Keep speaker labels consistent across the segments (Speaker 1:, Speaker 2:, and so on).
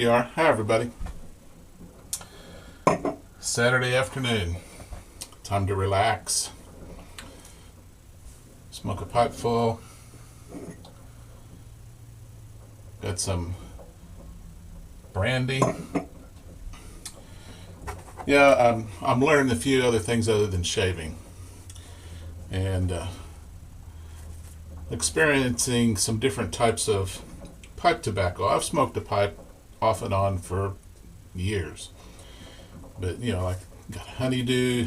Speaker 1: you are. Hi, everybody. Saturday afternoon. Time to relax. Smoke a pipe full. Got some brandy. Yeah, I'm learning a few other things other than shaving. And experiencing some different types of pipe tobacco. I've smoked a pipe off and on for years. But, you know, like got honeydew,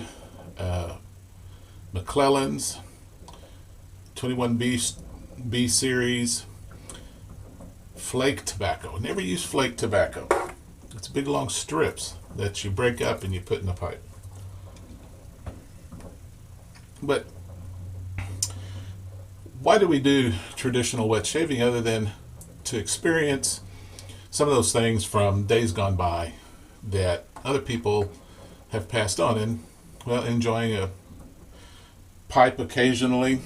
Speaker 1: McClellan's, 21B series, flake tobacco. Never use flake tobacco. It's big long strips that you break up and you put in a pipe. But why do we do traditional wet shaving other than to experience some of those things from days gone by that other people have passed on? And, well, enjoying a pipe occasionally,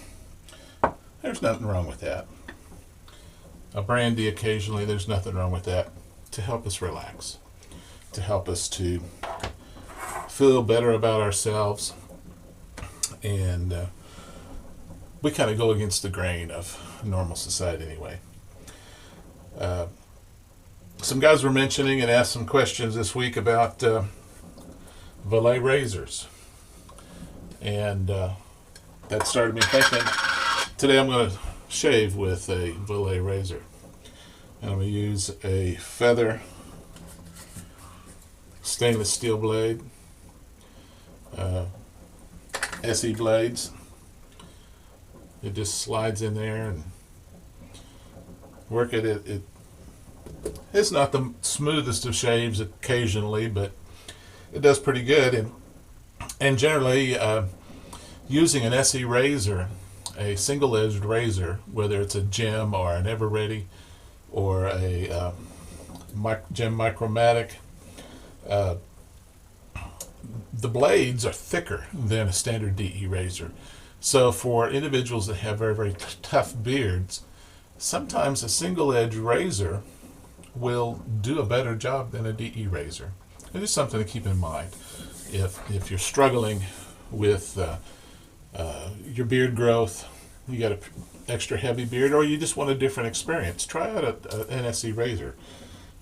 Speaker 1: there's nothing wrong with that. A brandy occasionally, there's nothing wrong with that, to help us relax, to help us to feel better about ourselves. And we kind of go against the grain of normal society anyway. Some guys were mentioning and asked some questions this week about Valet Razors. And that started me thinking, today I'm going to shave with a Valet Razor. And I'm going to use a feather stainless steel blade, SE blades. It just slides in there and work at it. It's not the smoothest of shaves occasionally, but it does pretty good. And generally, using an SE razor, a single-edged razor, whether it's a gem or an Ever-Ready or a gem Micromatic, the blades are thicker than a standard DE razor. So for individuals that have very, very tough beards, sometimes a single-edged razor will do a better job than a DE razor. It is something to keep in mind. If you're struggling with your beard growth, you got an extra heavy beard, or you just want a different experience, try out an SE razor.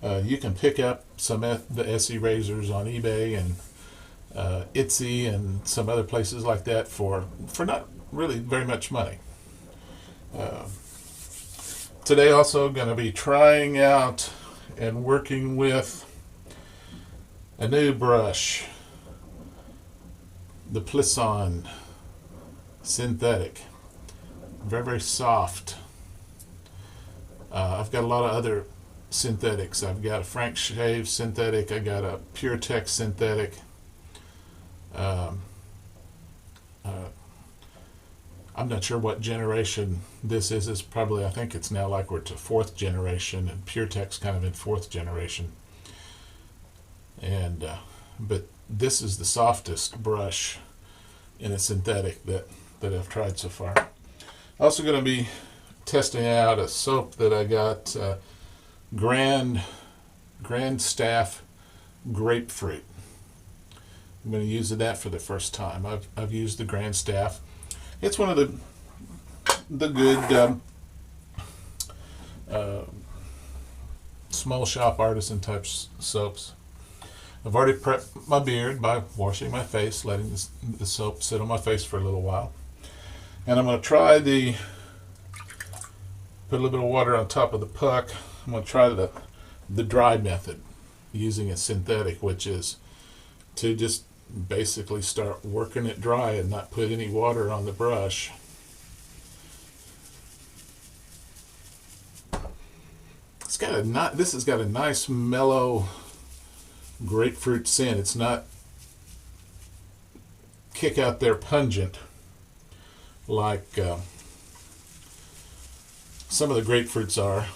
Speaker 1: You can pick up some the SE razors on eBay and Etsy and some other places like that for not really very much money. Today also going to be trying out and working with a new brush, the Plisson synthetic. Very, very soft. I've got a lot of other synthetics. I've got a Frank Shave synthetic. I got a PureTech synthetic. I'm not sure what generation this is. It's probably, I think it's now like we're to 4th generation, and PureTech's kind of in 4th generation. And but this is the softest brush in a synthetic that I've tried so far. Also going to be testing out a soap that I got, Grandstaff Grapefruit. I'm going to use that for the first time. I've used the Grandstaff. It's one of the good small shop artisan type soaps. I've already prepped my beard by washing my face, letting the soap sit on my face for a little while. And I'm going to try put a little bit of water on top of the puck. I'm going to try the dry method using a synthetic, which is to just basically start working it dry and not put any water on the brush. This has got a nice mellow grapefruit scent. It's not kick out there pungent like some of the grapefruits are,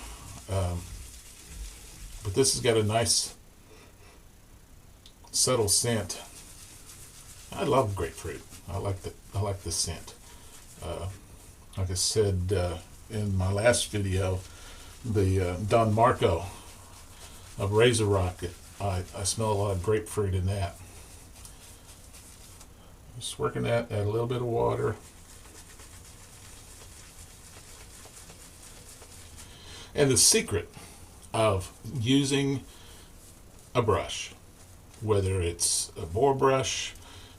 Speaker 1: but this has got a nice subtle scent. I love grapefruit. I like the scent. Like I said in my last video, the Don Marco of Razor Rock. I smell a lot of grapefruit in that. Just working that, add a little bit of water. And the secret of using a brush, whether it's a boar brush,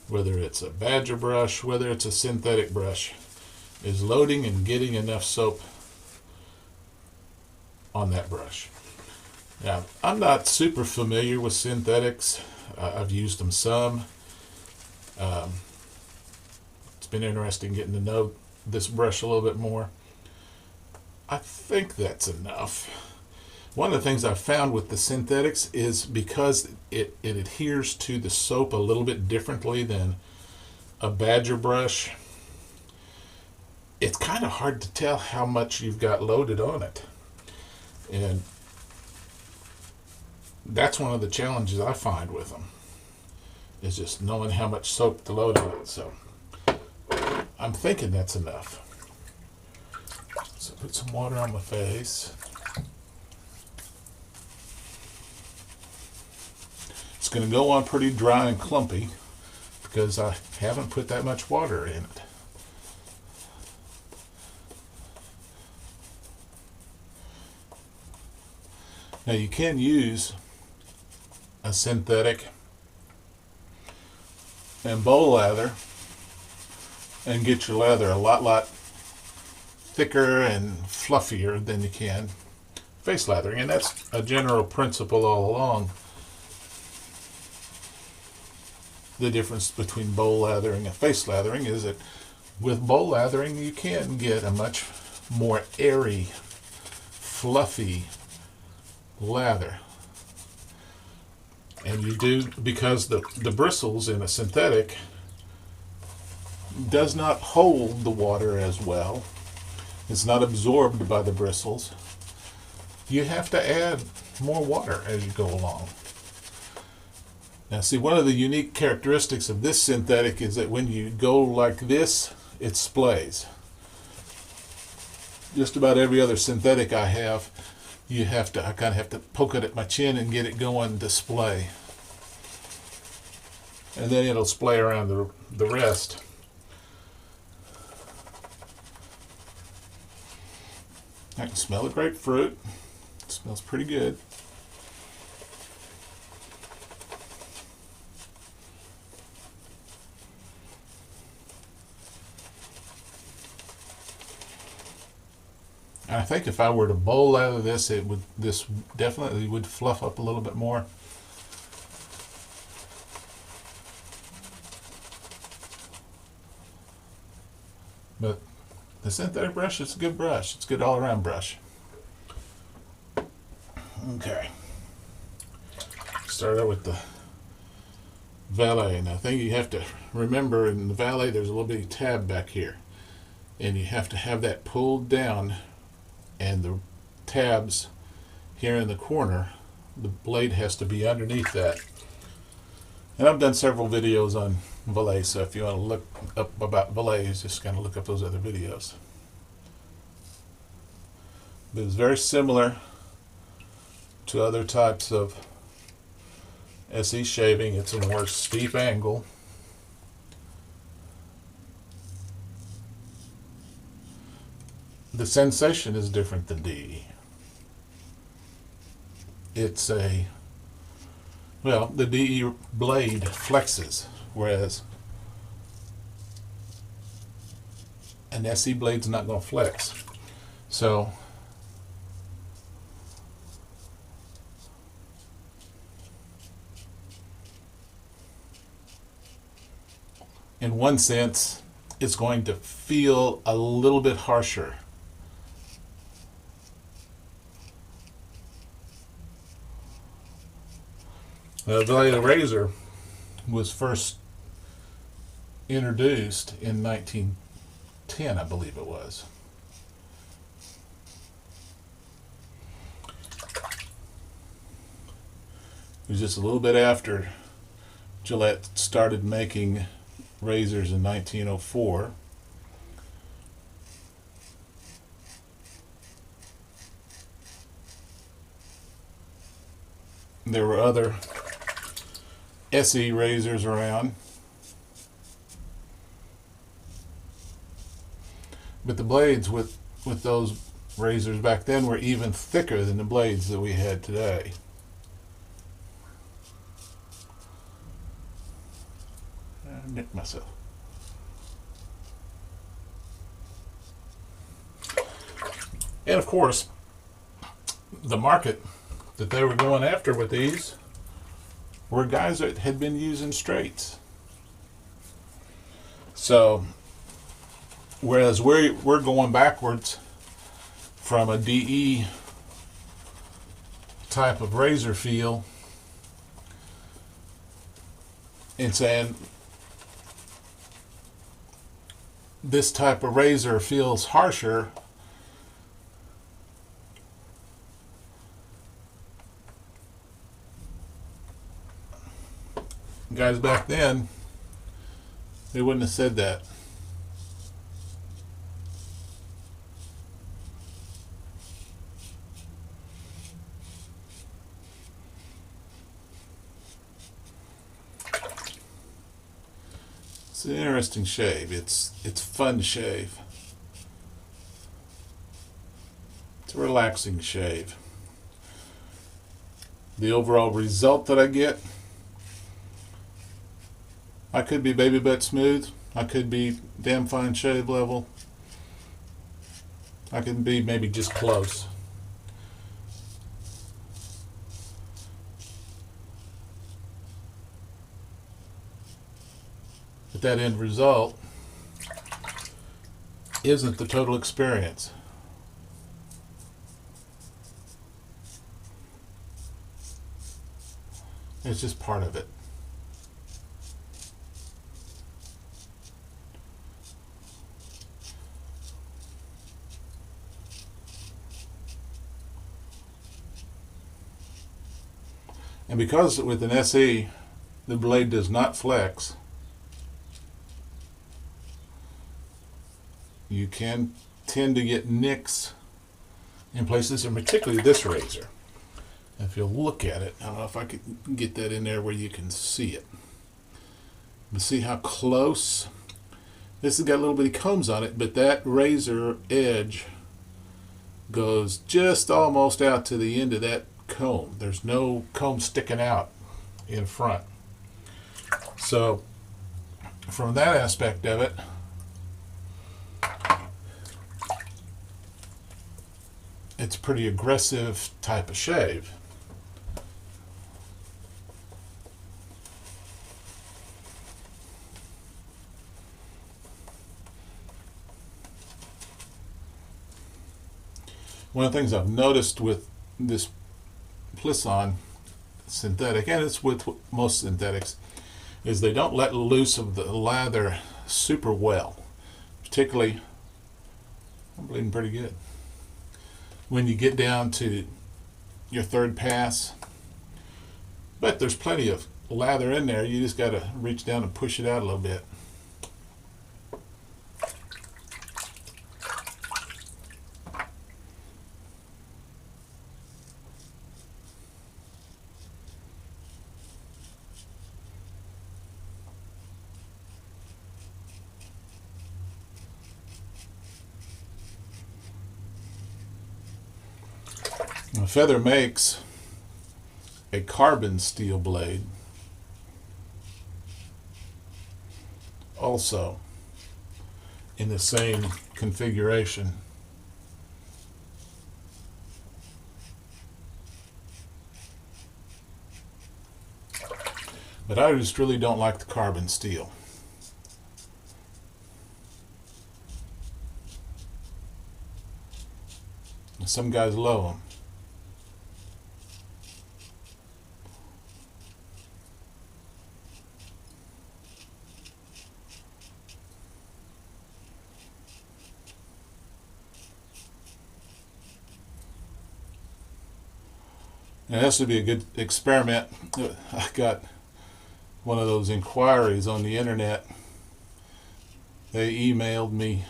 Speaker 1: whether it's a badger brush, whether it's a synthetic brush, is loading and getting enough soap on that brush. Now, I'm not super familiar with synthetics. I've used them some. It's been interesting getting to know this brush a little bit more. I think that's enough. One of the things I've found with the synthetics is because it adheres to the soap a little bit differently than a badger brush, it's kind of hard to tell how much you've got loaded on it. And that's one of the challenges I find with them, is just knowing how much soap to load on it. So I'm thinking that's enough. So put some water on my face. It's going to go on pretty dry and clumpy because I haven't put that much water in it. Now you can use a synthetic and bowl lather and get your leather a lot thicker and fluffier than you can face lathering, and that's a general principle all along. The difference between bowl lathering and face lathering is that with bowl lathering you can get a much more airy, fluffy lather. And you do, because the bristles in a synthetic does not hold the water as well. It's not absorbed by the bristles. You have to add more water as you go along. Now see, one of the unique characteristics of this synthetic is that when you go like this, it splays. Just about every other synthetic I have, I kind of have to poke it at my chin and get it going to splay. And then it'll splay around the rest. I can smell the grapefruit. It smells pretty good. I think if I were to bowl lather this, this definitely would fluff up a little bit more. But the synthetic brush is a good brush. It's a good all-around brush. Okay. Start out with the Valet. Now, the thing you have to remember, in the Valet, there's a little bitty tab back here, and you have to have that pulled down. And the tabs here in the corner, the blade has to be underneath that. And I've done several videos on Valet, so if you want to look up about Valets, just kind of look up those other videos. But it's very similar to other types of SE shaving. It's a more steep angle. The sensation is different than DE. It's the DE blade flexes, whereas an SE blade's not going to flex. So in one sense, it's going to feel a little bit harsher. The Valet Razor was first introduced in 1910, I believe it was. It was just a little bit after Gillette started making razors in 1904. There were other SE razors around, but the blades with those razors back then were even thicker than the blades that we had today. I nicked myself. And of course, the market that they were going after with these were guys that had been using straights. So, whereas we're going backwards from a DE type of razor feel and saying this type of razor feels harsher, guys back then, they wouldn't have said that. It's an interesting shave. It's fun to shave. It's a relaxing shave. The overall result that I get, I could be baby butt smooth. I could be damn fine shave level. I could be maybe just close. But that end result isn't the total experience. It's just part of it. And because with an SE, the blade does not flex, you can tend to get nicks in places, and particularly this razor. If you'll look at it, I don't know if I could get that in there where you can see it. But see how close? This has got little bitty combs on it, but that razor edge goes just almost out to the end of that comb. There's no comb sticking out in front. So from that aspect of it, it's a pretty aggressive type of shave. One of the things I've noticed with this Plisson synthetic, and it's with most synthetics, is they don't let loose of the lather super well. Particularly, I'm bleeding pretty good. When you get down to your third pass, but there's plenty of lather in there. You just got to reach down and push it out a little bit. Feather makes a carbon steel blade also in the same configuration. But I just really don't like the carbon steel. Some guys love them. And this would be a good experiment. I got one of those inquiries on the internet. They emailed me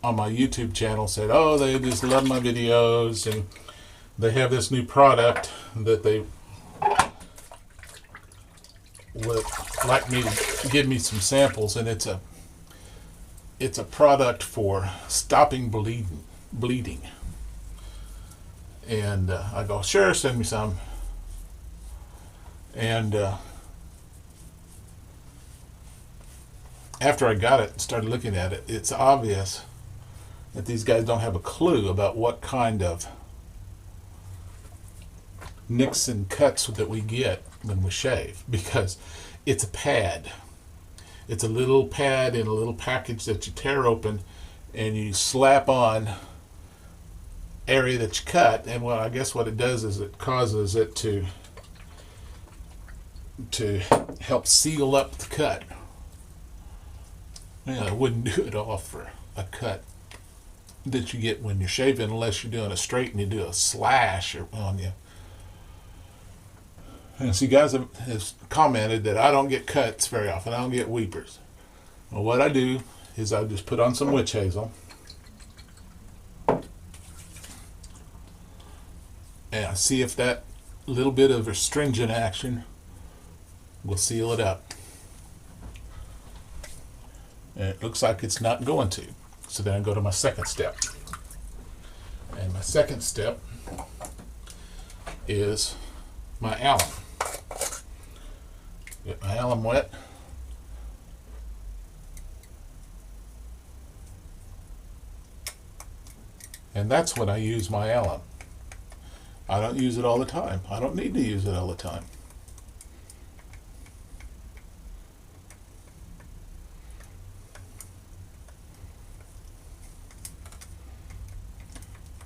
Speaker 1: on my YouTube channel said, oh, they just love my videos and they have this new product that they would like me to give me some samples, and it's a product for stopping bleeding. And I go, sure, send me some. And after I got it and started looking at it, it's obvious that these guys don't have a clue about what kind of nicks and cuts that we get when we shave, because it's a pad. It's a little pad in a little package that you tear open and you slap on area that you cut, and well, I guess what it does is it causes it to help seal up the cut. Yeah, I wouldn't do it all for a cut that you get when you're shaving, unless you're doing a straight and you do a slash on you. And see, guys have commented that I don't get cuts very often. I don't get weepers. Well, what I do is I just put on some witch hazel and I see if that little bit of astringent action will seal it up. And it looks like it's not going to. So then I go to my second step. And my second step is my alum. Get my alum wet. And that's when I use my alum. I don't use it all the time. I don't need to use it all the time.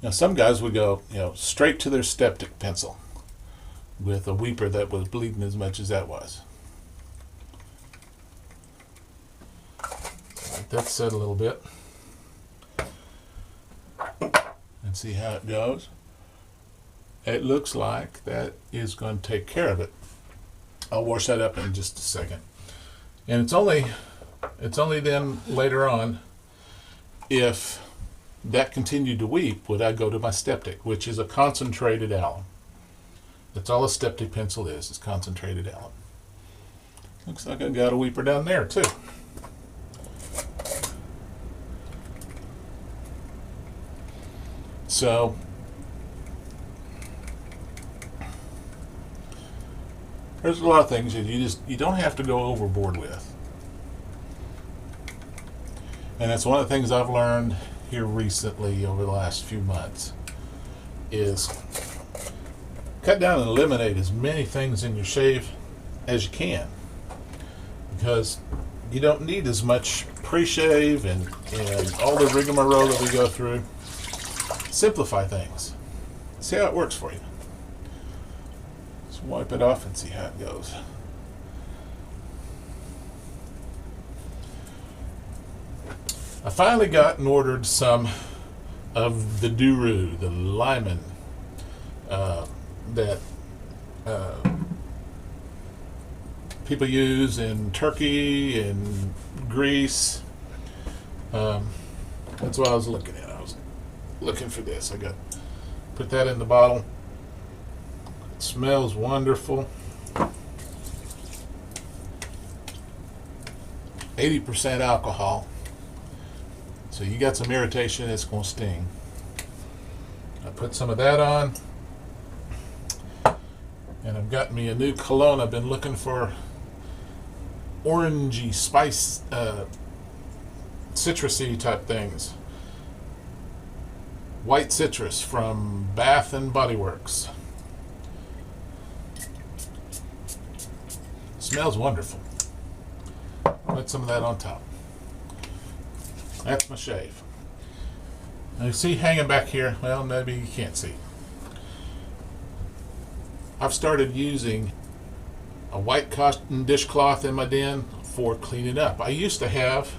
Speaker 1: Now some guys would go, straight to their styptic pencil with a weeper that was bleeding as much as that was. Let that set a little bit and see how it goes. It looks like that is going to take care of it. I'll wash that up in just a second. And it's only then later on, if that continued to weep, would I go to my styptic, which is a concentrated alum. That's all a styptic pencil is concentrated alum. Looks like I got a weeper down there too. So there's a lot of things that you don't have to go overboard with. And that's one of the things I've learned here recently over the last few months is cut down and eliminate as many things in your shave as you can, because you don't need as much pre-shave and all the rigmarole that we go through. Simplify things. See how it works for you. Let's wipe it off and see how it goes. I finally got and ordered some of the Duru, the Limon, that people use in Turkey and Greece. That's what I was looking at. I was looking for this. Put that in the bottle. It smells wonderful. 80% alcohol. So you got some irritation, it's going to sting. I put some of that on. And I've got me a new cologne. I've been looking for orangey, spice, citrusy type things. White citrus from Bath and Body Works. Smells wonderful. Put some of that on top. That's my shave. Now you see hanging back here, well, maybe you can't see. I've started using a white cotton dishcloth in my den for cleaning up. I used to have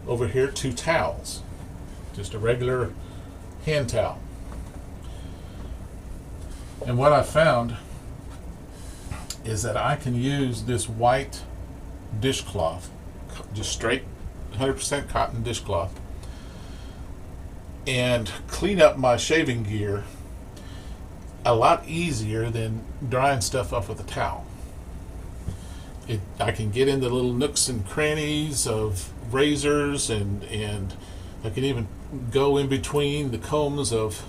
Speaker 1: over here 2 towels, just a regular hand towel. And what I found is that I can use this white dishcloth, just straight 100% cotton dishcloth, and clean up my shaving gear a lot easier than drying stuff off with a towel. I can get into little nooks and crannies of razors, and I can even go in between the combs of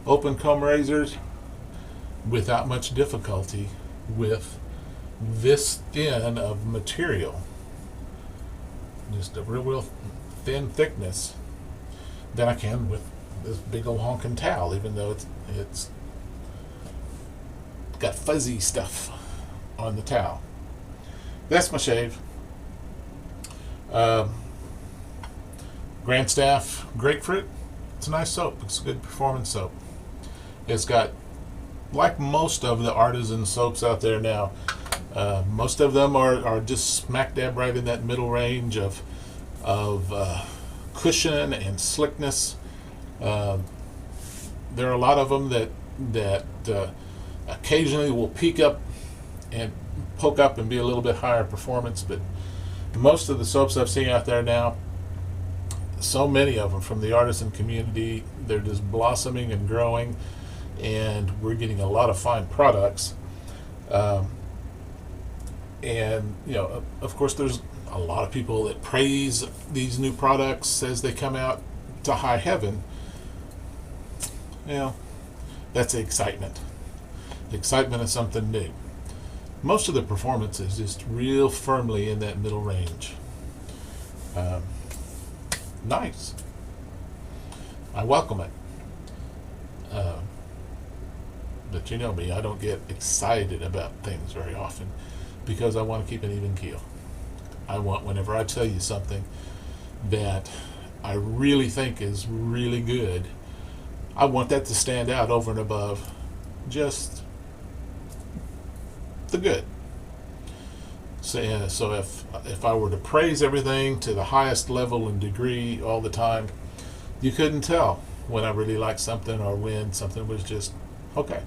Speaker 1: open comb razors without much difficulty with this thin of material. Just a real thin thickness than I can with this big old honking towel, even though it's got fuzzy stuff on the towel. That's my shave. Grandstaff Grapefruit. It's a nice soap. It's a good performance soap. It's got, like most of the artisan soaps out there now, most of them are just smack dab right in that middle range of cushion and slickness. There are a lot of them that occasionally will peak up and poke up and be a little bit higher performance, but most of the soaps I've seen out there now, so many of them from the artisan community, they're just blossoming and growing, and we're getting a lot of fine products. And of course, there's a lot of people that praise these new products as they come out to high heaven. That's the excitement. The excitement of something new. Most of the performance is just real firmly in that middle range. Nice. I welcome it. But you know me, I don't get excited about things very often because I want to keep an even keel. I want, whenever I tell you something that I really think is really good, I want that to stand out over and above just the good. So if I were to praise everything to the highest level and degree all the time, you couldn't tell when I really liked something or when something was just okay.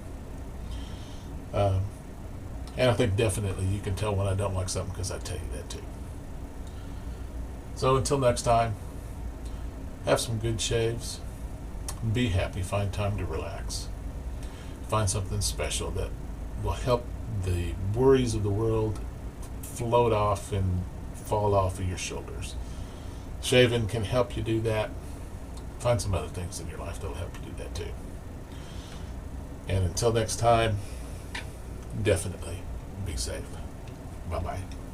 Speaker 1: And I think definitely you can tell when I don't like something because I tell you that too. So until next time, have some good shaves. Be happy. Find time to relax. Find something special that will help the worries of the world float off and fall off of your shoulders. Shaving can help you do that. Find some other things in your life that will help you do that too. And until next time, definitely be safe. Bye-bye.